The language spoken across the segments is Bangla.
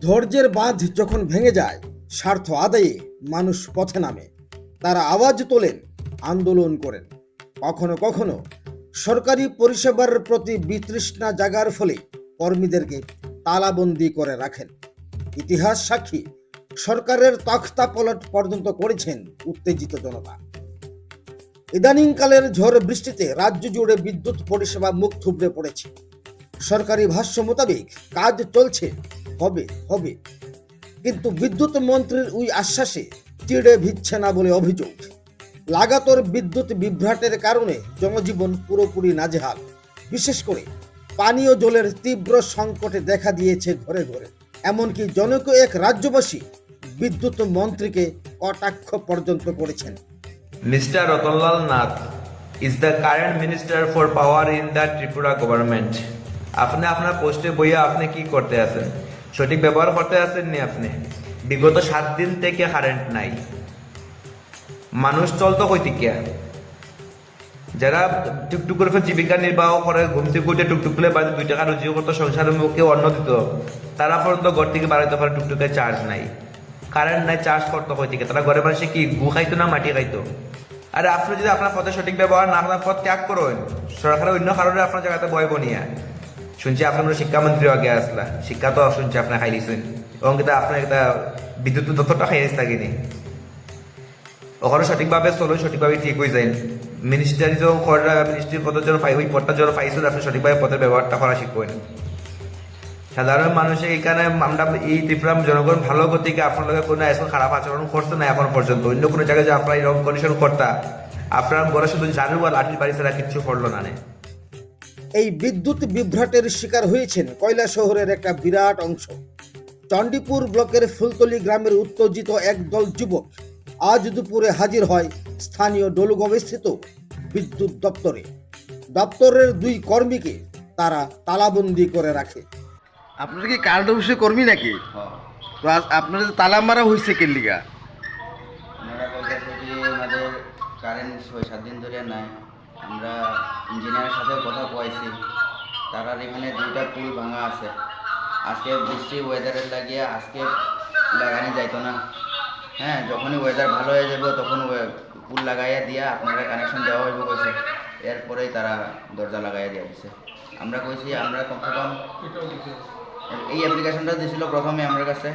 ধৈর্যের বাঁধ যখন ভেঙে যায়, স্বার্থ আদায়ে মানুষ পথে নামে। তারা আওয়াজ তোলেন, আন্দোলন করেন। কখনো কখনো সরকারি পরিষেবার প্রতি বিতৃষ্ণা জাগার ফলে কর্মীদেরকে তালাবন্দি করে রাখেন। ইতিহাস সাক্ষী, সরকারের তখতাপলট পর্যন্ত করেছেন উত্তেজিত জনতা। ইদানিংকালের ঝড় বৃষ্টিতে রাজ্য জুড়ে বিদ্যুৎ পরিষেবা মুখ থুবড়ে পড়েছে। সরকারি ভাষ্য মোতাবেক কাজ চলছে, হবে হবে, কিন্তু বিদ্যুৎ মন্ত্রীর ওই আশ্বাসে চিড়ে ভিজছে না বলে অভিযোগ। লাগাতার বিদ্যুৎ বিভ্রাটের কারণে জনজীবন পুরোপুরি নাজেহাল। বিশেষ করে পানীয় জলের তীব্র সংকটে দেখা দিয়েছে ঘরে ঘরে। এমনকি জনৈক এক রাজ্যবাসী বিদ্যুৎ মন্ত্রীকে কটাক্ষ পর্যন্ত করেছেন। Mr. Ratanlal Nath is the current Minister for Power in the Tripura government. আপনি আপনার পোস্টে বইয়া আপনি কি করতে আছেন? সঠিক ব্যবহার করতে আছেন নি আপনি? বিগত 7 দিন থেকে কারেন্ট নাই। মানুষ চলতো কই থেকে? যারা টুকটুক করে জীবিকা নির্বাহ করে, ঘুম থেকে উঠে টুকটুক করে বাড়িতে 2 টাকা রুজি করতো, সংসারের মুখে অন্ন দিত, তারা পর্যন্ত ঘর থেকে বাড়াইতে পারে টুকটুকে চার্জ নাই, কারেন্ট নাই, চার্জ করতো কই থেকে? তারা ঘরে মানুষে কি গু খাইতো না মাটি খাইতো? আরে আপনি যদি আপনার পথে সঠিক ব্যবহার না আপনার পথ ত্যাগ করুন, সরকারের অন্য কারণে আপনার জায়গাতে বয় বনিয়া শুনছি আপনার শিক্ষামন্ত্রী আগে আসলা, শিক্ষা তো শুনছি আপনার খাই দিচ্ছেন এবং কিন্তু আপনার একটা বিদ্যুৎ তথ্যটা খাই দিচ্ছে থাকেনি। ওখানে সঠিকভাবে চলুন, সঠিকভাবে ঠিক হয়ে যায়। মিনিস্টারি যখন করা, মিনিস্ট্রির পদের জন্য ওই পদটা যখন পাইছেন, আপনি সঠিকভাবে পদের ব্যবহারটা করা শিখবেন। সাধারণ মানুষের এখানে আমরা এই ত্রিপুরা জনগণ ভালো গতিকে আপনার লোকের কোনো এখন খারাপ আচরণ করছে না এখন পর্যন্ত। অন্য কোনো জায়গায় যে আপনার এরকম কন্ডিশন করতা, আপনার ঘরে শুধু জানু বা লাঠির বাড়ি ছাড়া কিচ্ছু করলো না। এই বিদ্যুৎ বিভ্রাটের শিকার হয়েছেন কৈলাসহরের একটা বিরাট অংশ। চণ্ডীপুর ব্লকের ফুলতলি গ্রামের উত্তেজিত একদল যুবক আজ দুপুরে হাজির হয় স্থানীয় ডলুগস্থিত বিদ্যুৎ দপ্তরে। দপ্তরের 2 কর্মীকে তারা তালাবন্দি করে রাখে। আপনারা কি কারেন্ট অফিসের কর্মী নাকি? তো আপনাদের তালা মারা হয়েছে কে লিগা? ওনারা বলতেছে যে আমাদের কারেন্ট 6-7 দিন ধরে নাই। আমরা ইঞ্জিনিয়ারের সাথে কথা কয়েছি, তারা এখানে 2টা পুল ভাঙা আছে। আজকে বৃষ্টি ওয়েদারের লাগিয়ে আজকে লাগানি যাইতো না। হ্যাঁ, যখনই ওয়েদার ভালো হয়ে যাবে তখন পুল লাগাইয়া দিয়া আপনারা কানেকশন দেওয়া হইব কইছে। এরপরেই তারা দরজা লাগাইয়া দিয়া দিছে। আমরা কইছি আমরা কমসে কম এই অ্যাপ্লিকেশনটা দিয়েছিল প্রথমে আমার কাছে।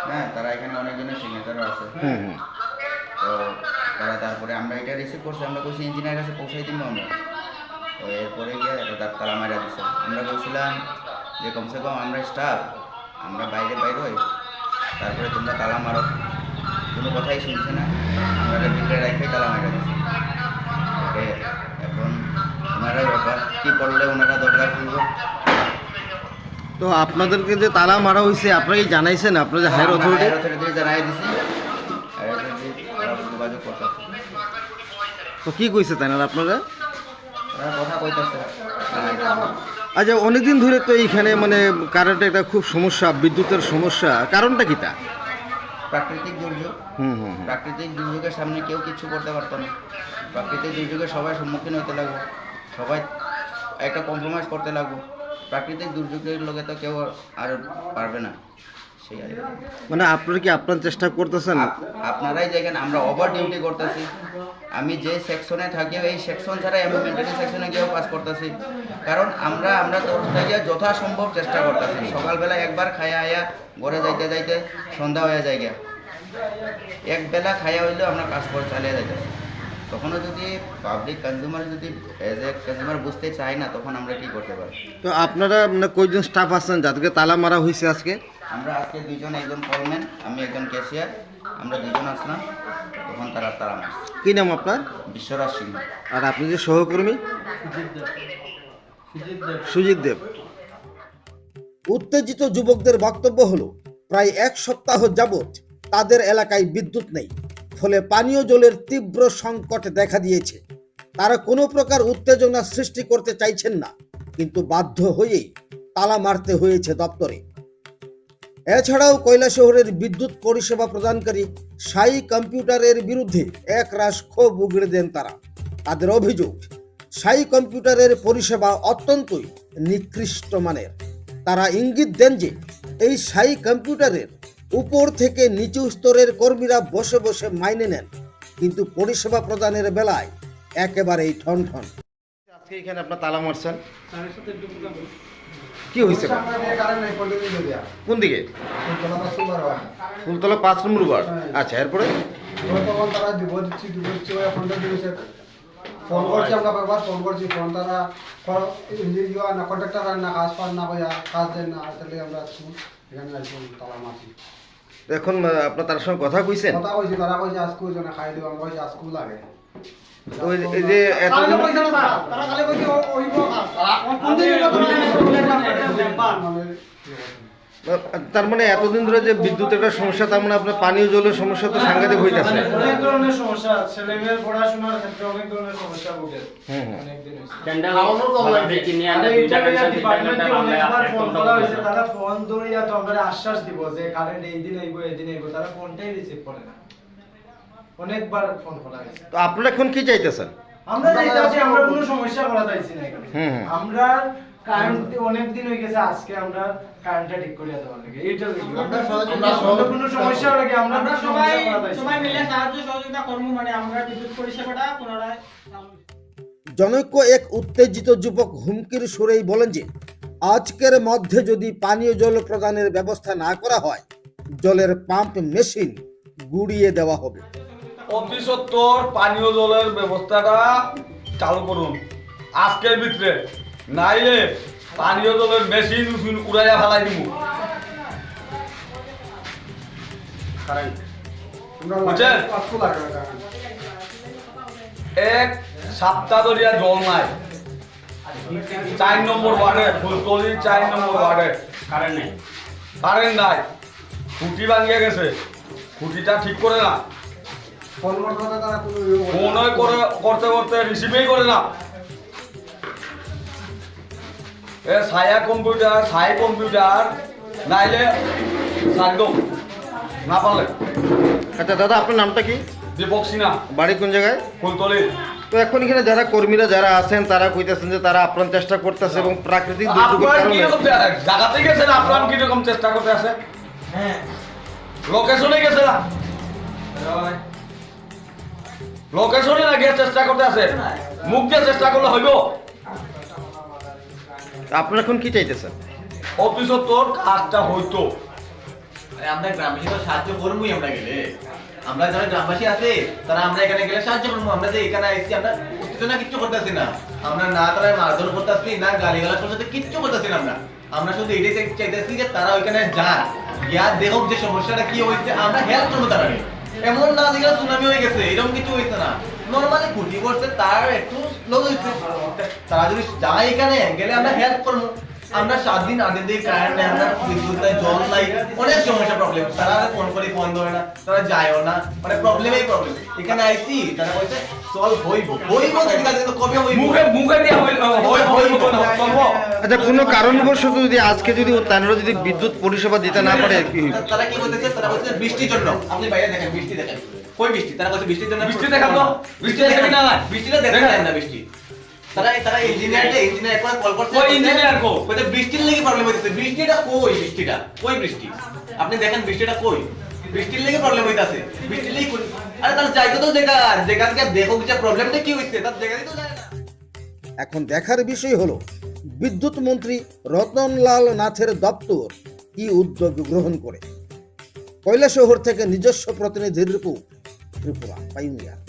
হ্যাঁ, তারা এখানে অনেকজনের সিগনেচারও আছে। তো তারা তারপরে আমরা এটা রিসিভ করছি, আমরা কইছি ইঞ্জিনিয়ারের কাছে পৌঁছাই দিব আমরা। তো এরপরে গিয়ে তার তালা মারা দিছে। আমরা বলছিলাম যে কমসে কম আমরা স্টাফ, আমরা বাইরে হই, তারপরে তোমরা তালা মারো। কোনো কথাই শুনছে না, আমরা ভিতরে রেখে তালা মারা দিছি। ওকে, এখন ওনারা ব্যাপার কী করলে ওনারা দরজা খুলবো। তো আপনাদেরকে যে তালা মারা হয়েছে আপনারা কি জানাইছেন? আপনারা যে হায়ার অথরিটি জানাই দিছি, হায়ার অথরিটি যোগাযোগ করতেছে। তো কি কইছে তাই না আপনারা? ওরা কথা কইতেছে। আচ্ছা, অনেকদিন ধরে তো এইখানে মানে কারেন্টের একটা খুব সমস্যা, বিদ্যুতের সমস্যা, কারণটা কি তা? প্রাকৃতিক দুর্যোগ। প্রাকৃতিক দুর্যোগের সামনে কেউ কিছু করতে পারতো না। প্রাকৃতিক দুর্যোগে সবাই সম্মুখীন হতে লাগবে, সবাই একটা কম্প্রোমাইজ করতে লাগবে। প্রাকৃতিক দুর্যোগের লোকে তো কেউ আর পারবে না। সেই আর মানে আপনারা কি আপনার চেষ্টা করতেছেন? আপনারাই দেখেন আমরা ওভার ডিউটি করতেছি। আমি যে সেকশনে থাকি এই সেকশন ছাড়া আমি মেনটেন্স সেকশনে গিয়েও কাজ করতেছি। কারণ আমরা তরফ থেকে যথাসম্ভব চেষ্টা করতেছি। সকালবেলা একবার খাইয়া আয়া ঘরে যাইতে যাইতে সন্ধ্যা হয়ে যায় গিয়া, একবেলা খাইয়া হইলেও আমরা কাজ করে চালিয়ে যাইতেছি। তখনও যদি পাবলিক কনজিউমার যদি এজ এ কনজিউমার বুঝতে চায় না, তখন আমরা কি করতে পারি? তো আপনারা মানে কয়জন স্টাফ আছেন যাদেরকে তালা মারা হয়েছে আজকে? আমরা আজকে 2 জন, একজন কলম্যান, আমি একজন ক্যাশিয়ার, আমরা 2 জন আসলাম। তখন তারা মারছে। কি নাম আপনার? বিশ্বরাজ সিংহ। আর আপনি যে সহকর্মী? সুজিত দেব। উত্তেজিত যুবকদের বক্তব্য হলো, প্রায় 1 সপ্তাহ যাবৎ তাদের এলাকায় বিদ্যুৎ নেই, ফলে পানীয় জলের তীব্র সংকট দেখা দিয়েছে। তারা কোনো প্রকার উত্তেজনা সৃষ্টি করতে চাইছেন না, কিন্তু বাধ্য হয়েই তালা মারতে হয়েছে দপ্তরে। এছাড়াও কৈলাসহরের বিদ্যুৎ পরিষেবা প্রদানকারী সাই কম্পিউটারের বিরুদ্ধে একরাশ ক্ষোভ উগড়ে দেন তারা। তাদের অভিযোগ, সাই কম্পিউটারের পরিষেবা অত্যন্তই নিকৃষ্ট মানের। তারা ইঙ্গিত দেন যে এই স্থায়ী কম্পিউটারের উপর থেকে নিচু স্তরের কর্মীরা বসে বসে মাইনে নেন, কিন্তু পরিষেবা প্রদানের বেলায় একেবারেই ঠনঠন। আজকে এখানে আপনার তালা মারছেন, কি হয়েছে? কোন দিকে? ফুলতলা 5 নম্বর ওয়ার্ড। আচ্ছা, এরপরে তারা দিব দিচ্ছি ফোন করছি, আমরা কয়েকবার ফোন করছি, ফোন তারা না কন্ট্রাক্টর না কাজ পান না ভাইয়া, কাজ দেন না, তাহলে আমরা এখানে তালা মারছি। এখন আপনার তার সঙ্গে কথা কইছেন? কথা কইছি, তারা কইছে আজকে জনে খাই দিব, আমরা কইছি আজকে লাগে। এই যে এতদিন তারা খালি কইছে ওইব তার মানে এতদিন ধরে যে বিদ্যুতের একটা সমস্যা, তার মানে আপনার পানীয় জলের সমস্যা তো সাংঘাতিক হইতাছে। অনেক ধরনের সমস্যা, ছেলেমেয়ের পড়াশোনার ক্ষেত্রে অনেক ধরনের সমস্যা ভোগে। তারা ফোন ধরিয়া তো আমরা আশ্বাস দিব যে কারেন্ট এই দিন আইবো তারা ফোনটাই রিসিভ করে না। অনেকবার ফোন করা হয়েছে। তো আপনারা এখন কি চাইতেছেন? আমরা চাইতাছি আমরা কোনো সমস্যা করা চাইছি না এখানে। আমরা কারেন্ট অনেক দিন হয়ে গেছে, আজকে আমরা কারেন্টটা ঠিক করে দেওয়ার লাগে, এইটা আমরা কোনো সমস্যা লাগে আমরা সবাই মিলে সাহায্য সহযোগিতা করব, মানে আমরা বিদ্যুৎ পরিষেবাটা পুনরায়। জনৈক এক উত্তেজিত যুবক হুমকির সুরেই বলেন যে আজকের মধ্যে যদি পানীয় জল প্রদানের ব্যবস্থা না করা হয়, জলের পাম্প মেশিন গুড়িয়ে দেওয়া হবে। অতি সত্বর পানীয় জলের ব্যবস্থাটা চালু করুন আজকের ভিতরে, নাইলে পানীয় জলের মেশিন উড়াইয়া ফেলাই দিব। বুঝছেন? এক সপ্তাহ ধরিয়া জল নাই 4 নম্বর ওয়ার্ডে, ফুলতলি 4 নম্বর ওয়ার্ডে কারেন্ট নাই। খুঁটি ভাঙিয়ে গেছে, খুঁটিটা ঠিক করে না, ফোন করতে তারা ফোন করতে করতে রিসিভই করে না। ছাই কম্পিউটার নাইলে একদম না পারলে। আচ্ছা দাদা, আপনার নামটা কি? দীপক সিনহা, বাড়ি কোন জায়গায়? ফুলতলি। তো এখন এখানে যারা কর্মীরা যারা আছেন তারা কইতেছেন যে তারা আপ্রাণ চেষ্টা করতেছে এবং প্রাকৃতিক দুর্যোগের আপনারা কারণে কিরকম জায়গাতে গেছেন, আপনারা কিরকম চেষ্টা করতে আছে? লোকেশনে গেছে না, লোকেশনে না গিয়ে চেষ্টা করতে আছে, মুখ দিয়ে চেষ্টা করলে হইব? আপনারা এখন কি চাইতেছেন? অতি সত্বর কাজটা হইতো। আমরা গ্রামবাসী তো সাহায্য করবোই, আমরা গেলে আমরা যারা গ্রামবাসী আছে তারা আমরা এখানে গেলে সাহায্য করবো। আমরা যে এখানে আইছি আমরা উত্তেজনা কিচ্ছু করতেছি না, আমরা না তারা মারধর করতেছি না গালিগালাজ করতেছি, কিচ্ছু করতেছি না। আমরা শুধু এটাই চাইতেছি যে তারা ওইখানে যান, গিয়া দেখুক যে সমস্যাটা কি হয়েছে, আমরা হেল্প করবো তারা। এমন না যেগুলো সুনামি হয়ে গেছে, এরকম কিছু হয়েছে না, নর্মালি ক্ষতি করছে, তার একটু স্লো হয়েছে। তারা যদি যায় এখানে গেলে আমরা হেল্প করবো। আমরা 7 দিন আগে দিয়ে কারেন্ট নেই, আমরা বিদ্যুৎ নাই, জল নাই, অনেক সমস্যা প্রবলেম। তারা ফোন করে ফোন ধরে না, তারা যায়ও না, মানে প্রবলেমই প্রবলেম। এখানে আইছি তারা বলছে সলভ হইব কিন্তু কবে হইব? মুখে দিয়ে হইব চলবো। আচ্ছা, কোনো কারণবশত যদি আজকে যদি তারা যদি বিদ্যুৎ পরিষেবা দিতে না পারে কি হইব? তারা কি বলতেছে? তারা বলছে বৃষ্টির জন্য। আপনি বাইরে দেখেন, বৃষ্টি দেখেন, কই বৃষ্টি? তারা বলছে বৃষ্টির জন্য। বৃষ্টি দেখান তো, বৃষ্টি দেখাবি না? বৃষ্টিটা দেখা যায় না বৃষ্টি। তারা ইঞ্জিনিয়ার একবার কল করছে, ওই ইঞ্জিনিয়ার কো বলতে বৃষ্টির লেগে প্রবলেম হইতেছে। বৃষ্টিটা কই বৃষ্টি? আপনি দেখেন বৃষ্টিটা কই? বৃষ্টির লেগে প্রবলেম হইতাছে, বৃষ্টির লেগে। আরে তাহলে যাইতো তো জায়গা থেকে দেখো যে প্রবলেমটা কি হইছে, তার জায়গায় তো যায় না। এখন দেখার বিষয় হলো বিদ্যুৎ মন্ত্রী রতনলাল নাথের দপ্তর কি উদ্যোগ গ্রহণ করে। কৈলাসহর থেকে নিজস্ব প্রতিনিধির রিপোর্ট, ত্রিপুরা পাইওনিয়ার।